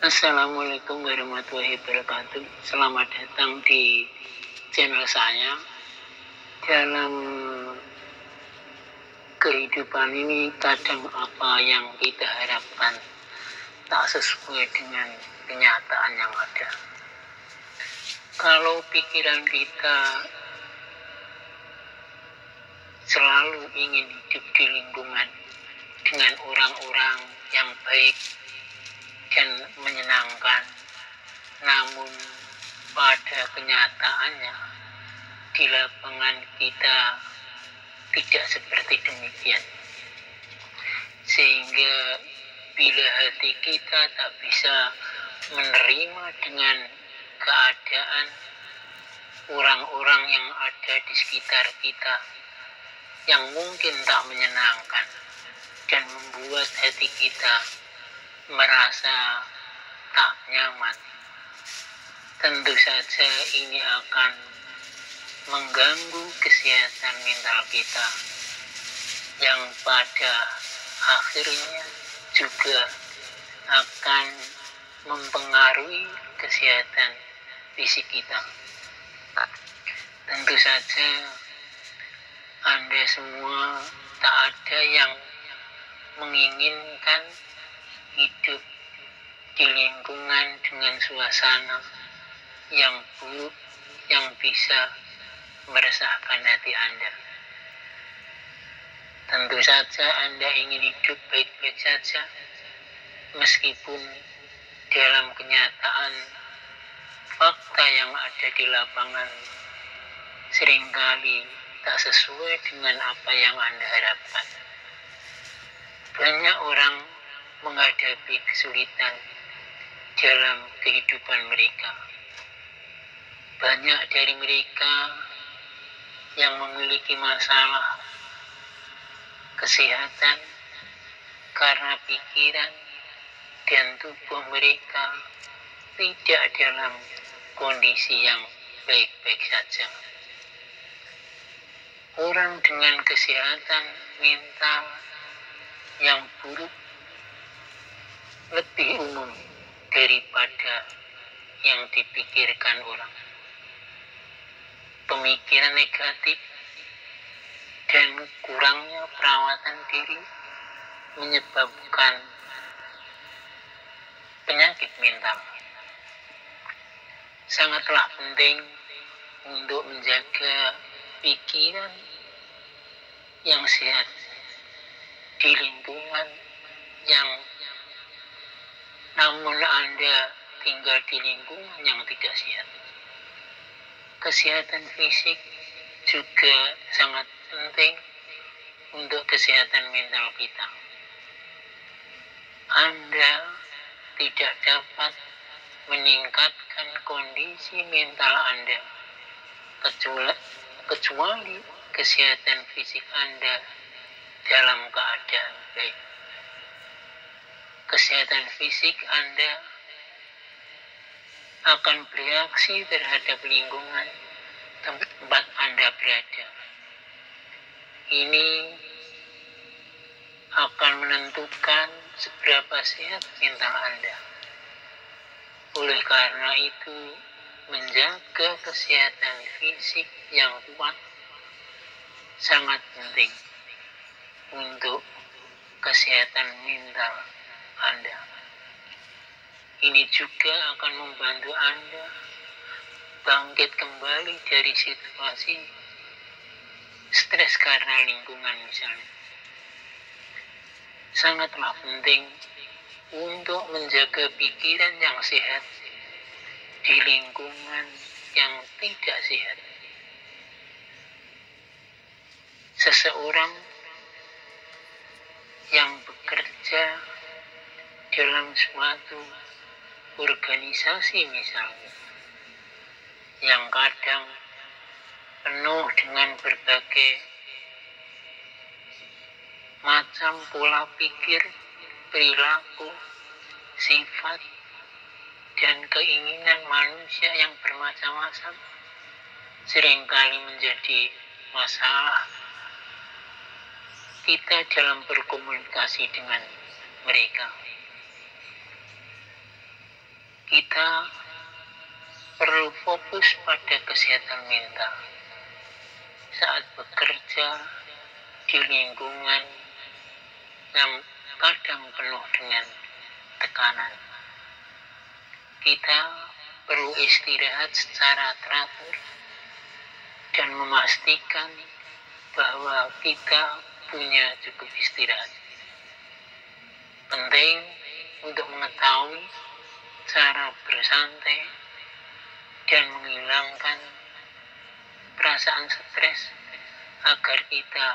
Assalamualaikum warahmatullahi wabarakatuh. Selamat datang di channel saya. Dalam kehidupan ini kadang apa yang kita harapkan tak sesuai dengan kenyataan yang ada. Kalau pikiran kita selalu ingin hidup di lingkungan dengan orang-orang yang baik dan menyenangkan, namun pada kenyataannya di lapangan kita tidak seperti demikian. Sehingga bila hati kita tak bisa menerima dengan keadaan orang-orang yang ada di sekitar kita yang mungkin tak menyenangkan dan membuat hati kita merasa tak nyaman, tentu saja ini akan mengganggu kesehatan mental kita yang pada akhirnya juga akan mempengaruhi kesehatan fisik kita. Tentu saja Anda semua tak ada yang menginginkan hidup di lingkungan dengan suasana yang buruk yang bisa meresahkan hati Anda. Tentu saja Anda ingin hidup baik-baik saja, meskipun dalam kenyataan fakta yang ada di lapangan seringkali tak sesuai dengan apa yang Anda harapkan. Banyak orang menghadapi kesulitan dalam kehidupan mereka. Banyak dari mereka yang memiliki masalah kesehatan karena pikiran dan tubuh mereka tidak dalam kondisi yang baik-baik saja. Orang dengan kesehatan mental yang buruk lebih umum daripada yang dipikirkan orang. Pemikiran negatif dan kurangnya perawatan diri menyebabkan penyakit mental. Sangatlah penting untuk menjaga pikiran yang sehat di lingkungan yang namun Anda tinggal di lingkungan yang tidak sehat. Kesehatan fisik juga sangat penting untuk kesehatan mental kita. Anda tidak dapat meningkatkan kondisi mental Anda kecuali kesehatan fisik Anda dalam keadaan baik. Kesehatan fisik Anda akan bereaksi terhadap lingkungan tempat Anda berada. Ini akan menentukan seberapa sehat mental Anda. Oleh karena itu, menjaga kesehatan fisik yang kuat sangat penting untuk kesehatan mental Anda. Ini juga akan membantu Anda bangkit kembali dari situasi stres karena lingkungan misalnya. Sangatlah penting untuk menjaga pikiran yang sehat di lingkungan yang tidak sehat. Seseorang yang bekerja dalam suatu organisasi misalnya, yang kadang penuh dengan berbagai macam pola pikir, perilaku, sifat, dan keinginan manusia yang bermacam-macam, seringkali menjadi masalah kita dalam berkomunikasi dengan mereka. Kita perlu fokus pada kesehatan mental saat bekerja di lingkungan yang kadang penuh dengan tekanan. Kita perlu istirahat secara teratur dan memastikan bahwa kita punya cukup istirahat. Penting untuk mengetahui cara bersantai dan menghilangkan perasaan stres agar kita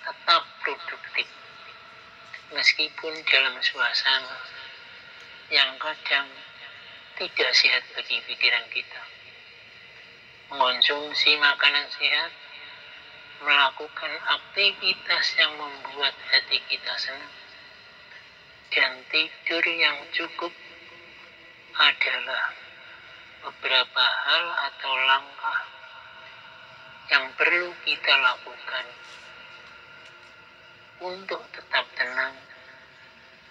tetap produktif meskipun dalam suasana yang kadang tidak sehat bagi pikiran kita. Mengonsumsi makanan sehat, melakukan aktivitas yang membuat hati kita senang, dan tidur yang cukup adalah beberapa hal atau langkah yang perlu kita lakukan untuk tetap tenang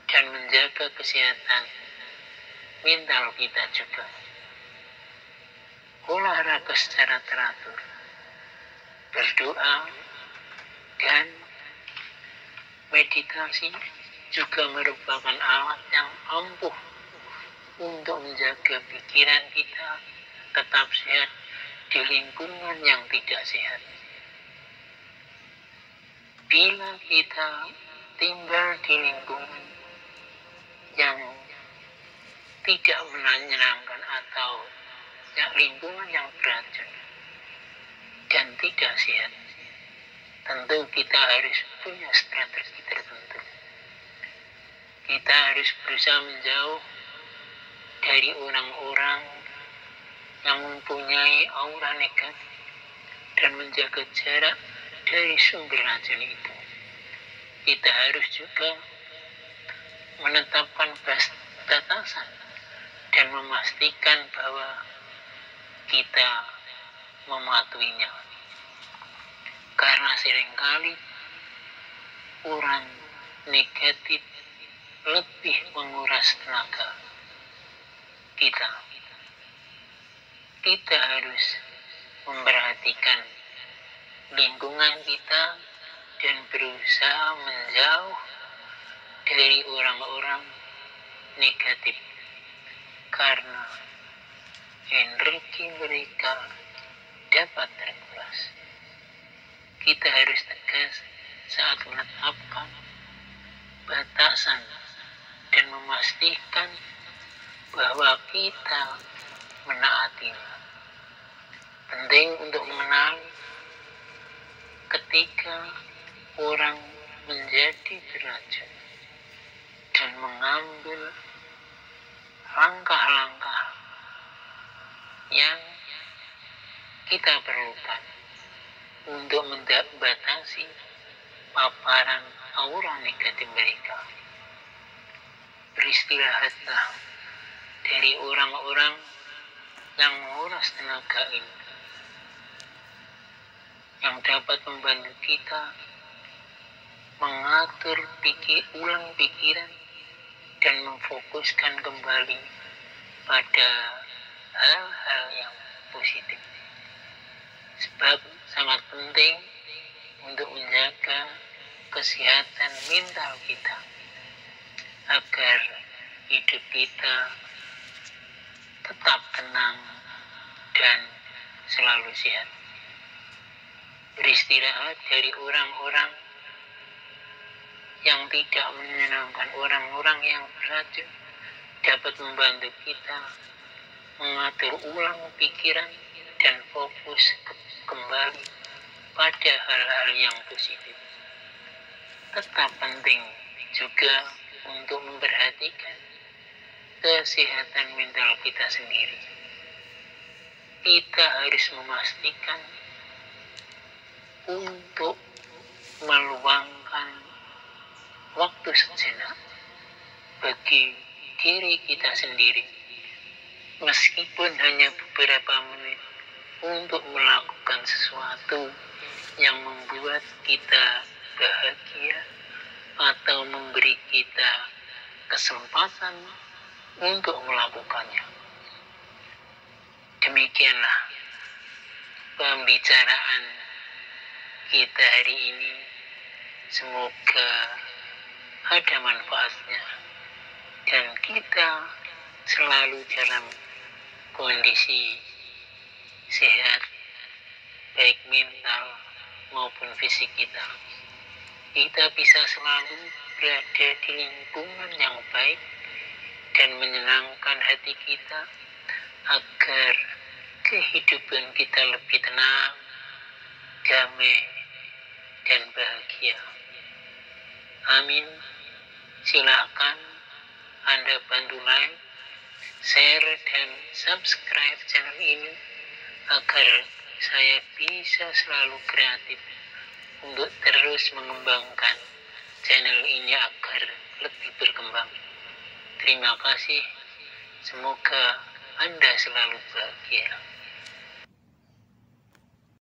dan menjaga kesehatan mental kita juga. Olahraga secara teratur, berdoa, dan meditasi juga merupakan alat yang ampuh untuk menjaga pikiran kita tetap sehat di lingkungan yang tidak sehat. Bila kita tinggal di lingkungan yang tidak menyenangkan atau lingkungan yang beracun dan tidak sehat, tentu kita harus punya strategi tertentu. Kita harus berusaha menjauh dari orang-orang yang mempunyai aura negatif dan menjaga jarak dari sumber racun itu. Kita harus juga menetapkan batasan dan memastikan bahwa kita mematuhinya. Karena seringkali orang negatif lebih menguras tenaga kita. Kita harus memperhatikan lingkungan kita dan berusaha menjauh dari orang-orang negatif karena energi mereka dapat terkuras. Kita harus tegas saat menetapkan batasan dan memastikan bahwa kita menaatinya. Penting untuk mengenali ketika orang menjadi beracun dan mengambil langkah-langkah yang kita perlukan untuk membatasi paparan aura negatif mereka. Beristirahatlah dari orang-orang yang menguras tenaga ini, yang dapat membantu kita mengatur ulang pikiran dan memfokuskan kembali pada hal-hal yang positif. Sebab sangat penting untuk menjaga kesehatan mental kita agar hidup kita tetap tenang dan selalu sehat. Beristirahat dari orang-orang yang tidak menyenangkan, orang-orang yang beracun, dapat membantu kita mengatur ulang pikiran dan fokus kembali pada hal-hal yang positif. Tetap penting juga untuk memperhatikan kesehatan mental kita sendiri. Kita harus memastikan untuk meluangkan waktu sejenak bagi diri kita sendiri, meskipun hanya beberapa menit, untuk melakukan sesuatu yang membuat kita bahagia atau memberi kita kesempatan untuk melakukannya. Demikianlah pembicaraan kita hari ini. Semoga ada manfaatnya dan kita selalu dalam kondisi sehat, baik mental maupun fisik kita. Kita bisa selalu berada di lingkungan yang baik dan menyenangkan hati kita agar kehidupan kita lebih tenang, damai, dan bahagia. Amin. Silakan Anda bantu like, share, dan subscribe channel ini agar saya bisa selalu kreatif untuk terus mengembangkan channel ini agar lebih berkembang. Terima kasih. Semoga Anda selalu bahagia.